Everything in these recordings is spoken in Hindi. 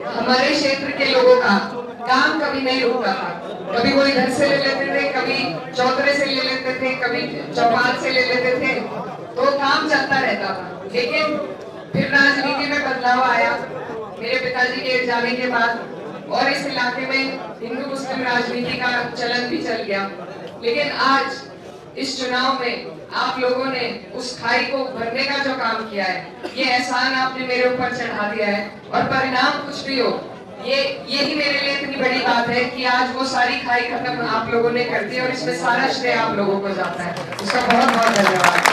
हमारे क्षेत्र के लोगों का काम कभी नहीं रुकता था। कभी वो इधर से ले लेते थे, कभी चौधरी से ले लेते थे, कभी चौपाल से ले लेते थे, तो काम चलता रहता था। लेकिन फिर राजनीति में बदलाव आया मेरे पिताजी के जाने के बाद, और इस इलाके में हिंदू मुस्लिम राजनीति का चलन भी चल गया। लेकिन आज इस चुनाव में आप लोगों ने उस खाई को भरने का जो काम किया है, ये एहसान आपने मेरे ऊपर चढ़ा दिया है। और परिणाम कुछ भी हो, यही मेरे लिए इतनी बड़ी बात है कि आज वो सारी खाई खत्म आप लोगों ने कर दी, और इसमें सारा श्रेय आप लोगों को जाता है। उसका बहुत बहुत धन्यवाद।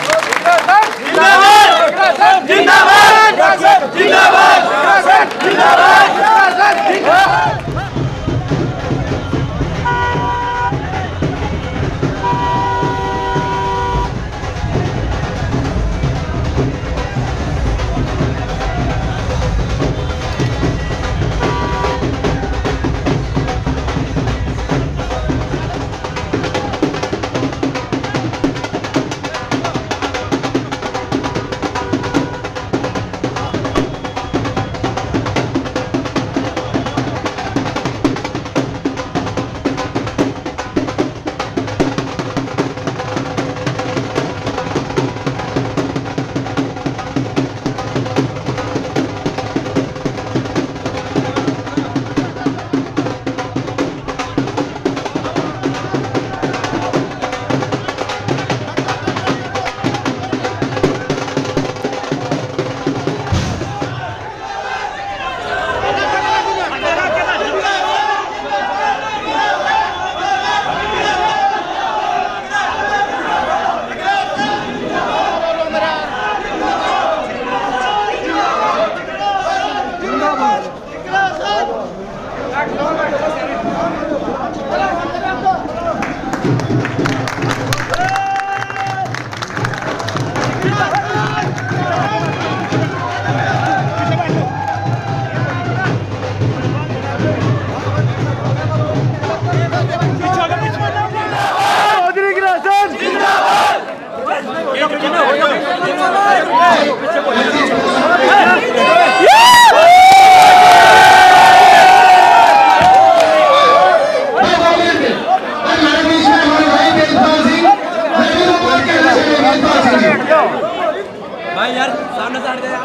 भाई यार सामने से हट गया।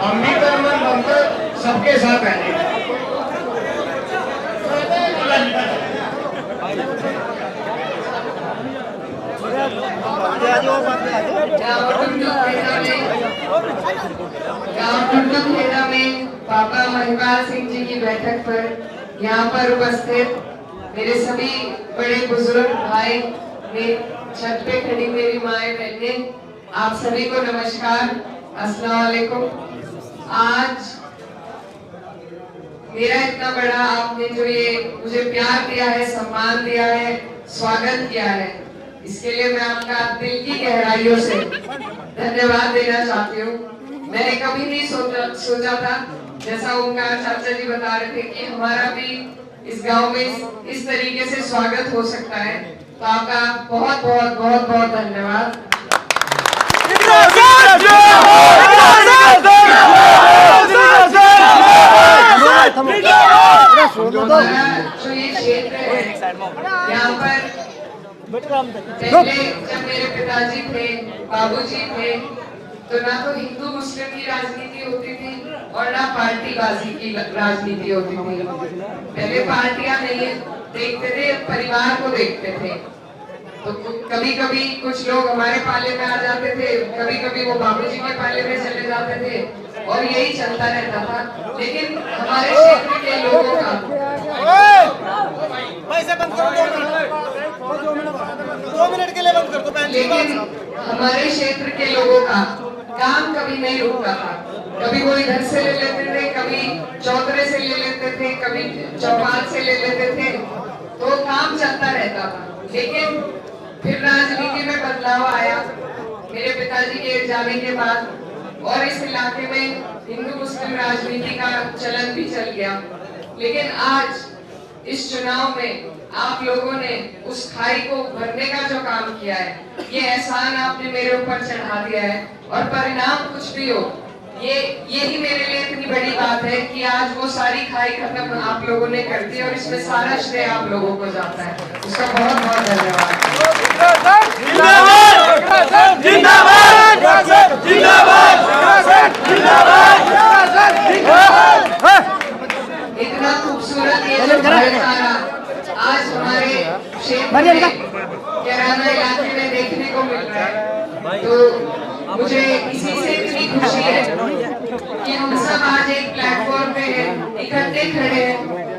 हम भी सबके साथ रहने। गाँव में पापा महिपाल सिंह जी की बैठक पर यहाँ पर उपस्थित मेरे सभी बड़े बुजुर्ग भाई, छत पे खड़ी मेरी माए बहने, आप सभी को नमस्कार, अस्सलाम वालेकुम। आज मेरा इतना बड़ा आपने जो ये मुझे प्यार दिया है, सम्मान दिया है, स्वागत किया है, इसके लिए मैं आपका दिल की गहराइयों से धन्यवाद देना चाहती हूँ। मैंने कभी नहीं सोचा था, जैसा उनका चाचा जी बता रहे थे, कि हमारा भी इस गांव में इस तरीके से स्वागत हो सकता है। तो आपका बहुत बहुत बहुत बहुत धन्यवाद। जो ये क्षेत्र है, यहाँ पर पहले जब मेरे पिताजी थे, बाबूजी थे, तो ना तो हिंदू मुस्लिम की राजनीति होती थी और ना पार्टीबाजी की राजनीति होती थी। पहले पार्टियां नहीं देखते थे, परिवार को देखते थे। तो कभी कभी कुछ लोग हमारे पाले में आ जाते थे, कभी कभी वो बाबूजी के पाले में चले जाते थे, और यही चलता रहता था। लेकिन हमारे क्षेत्र के लोगों का लेकिन हमारे क्षेत्र के लोगों का काम कभी नहीं रुकता था। कभी वो इधर से ले लेते थे, कभी चौधरी से ले लेते थे, कभी चौपाल से ले लेते थे, तो काम चलता रहता था। लेकिन फिर राजनीति में बदलाव आया मेरे पिताजी के जाने के बाद, और इस इलाके में हिंदू मुस्लिम राजनीति का चलन भी चल गया। लेकिन आज इस चुनाव में आप लोगों ने उस खाई को भरने का जो काम किया है, ये एहसान आपने मेरे ऊपर चढ़ा दिया है। और परिणाम कुछ भी हो, यही मेरे लिए इतनी बड़ी बात है कि आज वो सारी खाई खत्म आप लोगों ने कर दी और इसमें सारा श्रेय आप लोगों को जाता है। उसका बहुत बहुत धन्यवाद। इतना खूबसूरत ये जो भाईचारा आज हमारे क्षेत्र में कैराना इलाके में देखने को मिल रहा है, तो मुझे इसी से इतनी खुशी है कि हम सब आज एक प्लेटफॉर्म पे हैं, इकट्ठे खड़े हैं,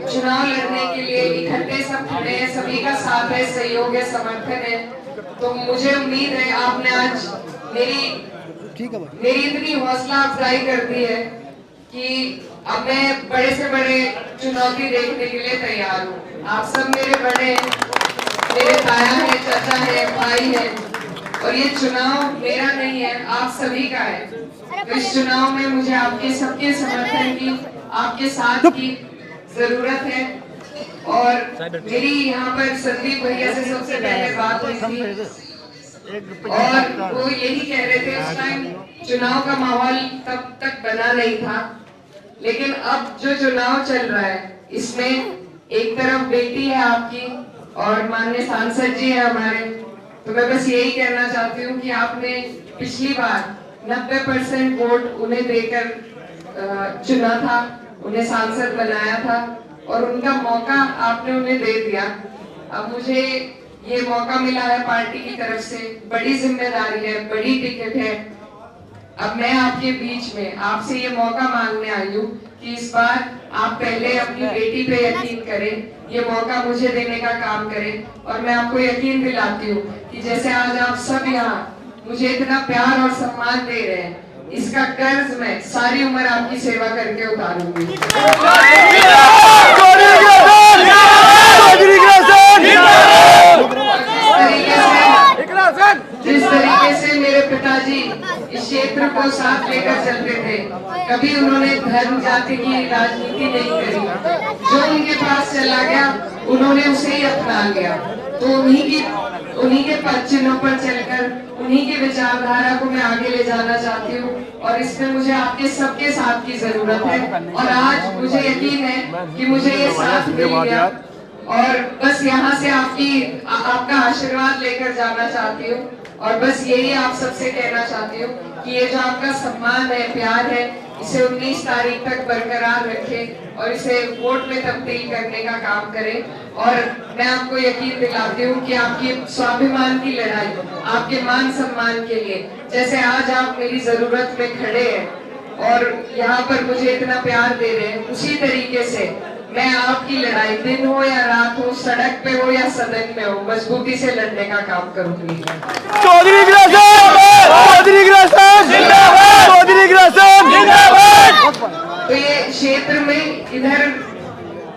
चुनाव लड़ने के लिए इकट्ठे सब खड़े हैं, सभी का साथ है, सहयोग है, समर्थन है। तो मुझे उम्मीद है आपने आज मेरी इतनी हौसला अफजाई कर दी है कि अब मैं बड़े से बड़े चुनौती देखने के लिए तैयार हूँ। आप सब मेरे बड़े हैं, मेरे ताया है, चाचा है, भाई है, और ये चुनाव मेरा नहीं है, आप सभी का है। तो इस चुनाव में मुझे आपके सबके समर्थन की, आपके साथ की जरूरत है। और मेरी यहाँ पर संदीप भैया से सबसे पहले बात हुई थी और वो यही कह रहे थे, उस टाइम चुनाव का माहौल तब तक बना नहीं था, लेकिन अब जो चुनाव चल रहा है इसमें एक तरफ बेटी है आपकी और माननीय सांसद जी है हमारे। तो मैं बस यही कहना चाहती हूँ कि आपने पिछली बार 90% वोट उन्हें देकर चुना था, उन्हें सांसद बनाया था और उनका मौका आपने उन्हें दे दिया। अब मुझे ये मौका मिला है पार्टी की तरफ से, बड़ी जिम्मेदारी है, बड़ी टिकट है। अब मैं आपके बीच में आपसे ये मौका मांगने आई हूँ कि इस बार आप पहले अपनी बेटी पे यकीन करें, ये मौका मुझे देने का काम करें। और मैं आपको यकीन दिलाती हूँ कि जैसे आज आप सब यहाँ मुझे इतना प्यार और सम्मान दे रहे हैं, इसका कर्ज मैं सारी उम्र आपकी सेवा करके उतारूंगी। जिस तरीके से मेरे पिताजी इस क्षेत्र को साथ लेकर चलते थे, कभी उन्होंने धर्म जाति की राजनीति नहीं करी, जो उनके पास चला गया उन्होंने उसे ही अपना लिया। तो उन्हीं के पद चिन्हों पर चलकर उन्हीं की विचारधारा को मैं आगे ले जाना चाहती हूँ और इसमें मुझे आपके सबके साथ की जरूरत है। और आज मुझे यकीन है कि मुझे ये साथ मिल गया और बस यहाँ से आपका आशीर्वाद लेकर जाना चाहती हूँ। और बस यही आप सबसे कहना चाहती हूँ कि ये जो आपका सम्मान है, प्यार है, इसे 19 तारीख तक बरकरार रखें और इसे वोट में तब्दील करने का काम करें। और मैं आपको यकीन दिलाती हूँ कि आपकी स्वाभिमान की लड़ाई, आपके मान सम्मान के लिए, जैसे आज आप मेरी जरूरत में खड़े हैं और यहाँ पर मुझे इतना प्यार दे रहे हैं, उसी तरीके से मैं आपकी लड़ाई दिन हो या रात हो, सड़क पे हो या सदन में हो, मजबूती से लड़ने का काम करूंगी। तो ये क्षेत्र में इधर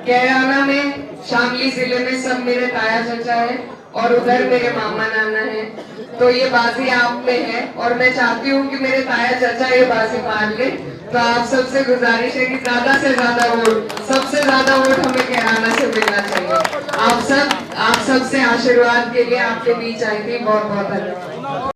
कैराना में, शामली जिले में सब मेरे ताया चाचा है और उधर मेरे मामा नाना है। तो ये बाजी आप में है और मैं चाहती हूँ कि मेरे ताया चाचा ये बाजी मार ले। तो आप सबसे गुजारिश है कि ज्यादा से ज्यादा वोट, सबसे ज्यादा वोट हमें कैराना से मिलना चाहिए। आप सब से आशीर्वाद के लिए आपके बीच आई थी। बहुत बहुत धन्यवाद।